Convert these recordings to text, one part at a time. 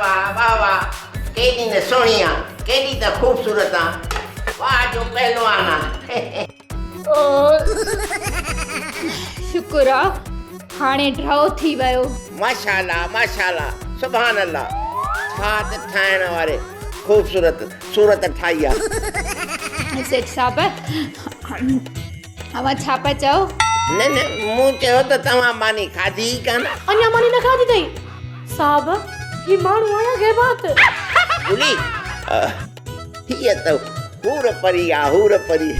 वाह वाह वाह केडी न सोनिया केडी त खूबसूरत आ वाह जो पहलवान आ शुक्र आ हाणे ड्रॉ थी वियो। माशाल्लाह माशाल्लाह सुभान अल्लाह छा त ठाहिण वारे खूबसूरत सूरत ठाही आ। सेठ साहब अवां छा पिया चओ? न न मूं चयो त तव्हां मानी खाधी ई कान। अञा मानी न खाधी अथई साहब ही माण्हू आया गे बात गुली हीअ त हूर परी आ हूर परी।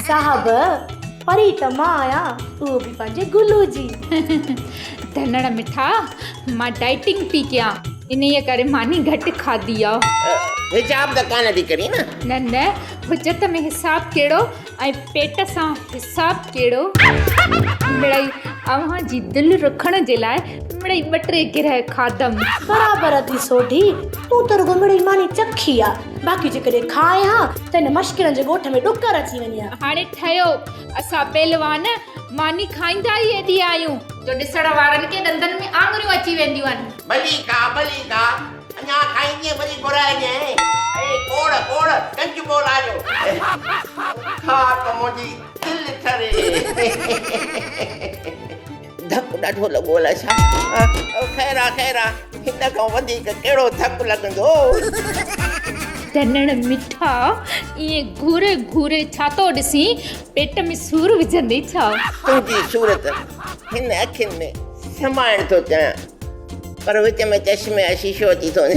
साहब परी त मां आया उहो बि पंहिंजे गुलू जी। धनड़ मिठा मां डाइटिंग पई कयां इन्हीअ करे मानी घटि खाधी आहे। हिजाब त कान थी करी न। न न हुजत में हिसाब कहिड़ो ऐं पेट सां हिसाब कहिड़ो। मिड़ई अव्हां जी दिलि रखण जे लाइ मिड़ई 2-3 गिरह खाधमि। बराबरि थी सोढी तूं त रुगो मिड़ई मानी चखी आहे बाक़ी जेकॾहिं खाए हा त हिन मश्किलनि जे ॻोठ में ॾुकर अची वञे हा। हाणे ठहियो असां पहलवान मानी खाईंदा ई एॾी आहियूं जो ॾिसण वारनि खे ॾंदनि में आङुरियूं अची वेंदियूं आहिनि। भली का अञा खाईंदे वरी घुराइजे ए कोड़ कोड़ कंज बोलायो खा त मुंहिंजी दिलि ठरे। धक ॾाढो लॻो अलाए छा। खैरा खैरा हिन खां वधीक कहिड़ो धक लॻंदो। धनड़ मिठा ईअं घूरे घूरे छा थो ॾिसी पेट में सूर विझंदी छा? तुंहिंजी सूरत हिन अखियुनि में समाइण थो चाहियां पर विच में चश्मे जो शीशो अची थो वञे।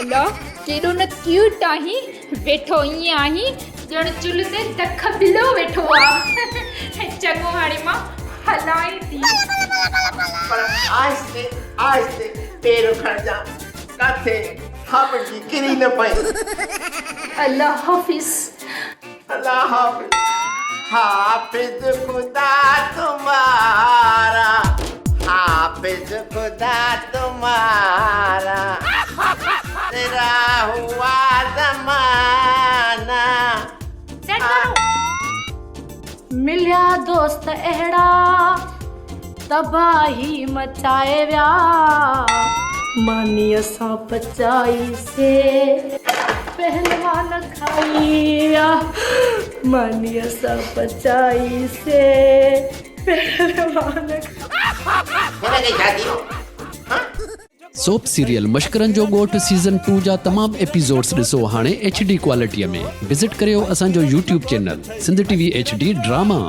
अल्लाह केॾो न क्यूट आहीं वेठो ईअं आहीं ॼण चुल्ह ते दख बिलो वेठो आहे। चङो हाणे मां हलाए थी पर आहिस्ते आहिस्ते पैर खणजा काथे हामिद जी किरी न पई। अल्लाह हाफिज़। अल्लाह हाफिज हाफिज खुदा तुम्हारा हाफिज खुदा तुम्हारा तेरा हुआ ज़माना। मिलिया दोस्त अहिड़ा तबाही मचाए विया मानीअ सां पचाई से पहलवान खाई विया मानीअ सां पचाई से पहलवान हिनखे छा थियो? सोप सीरियल मश्करनि जो ॻोठ सीज़न 2 जा तमाम एपिसोड्स ॾिसो हाणे HD क्वालिटीअ में। विज़िट करियो असांजो YouTube channel Sindh TV HD drama.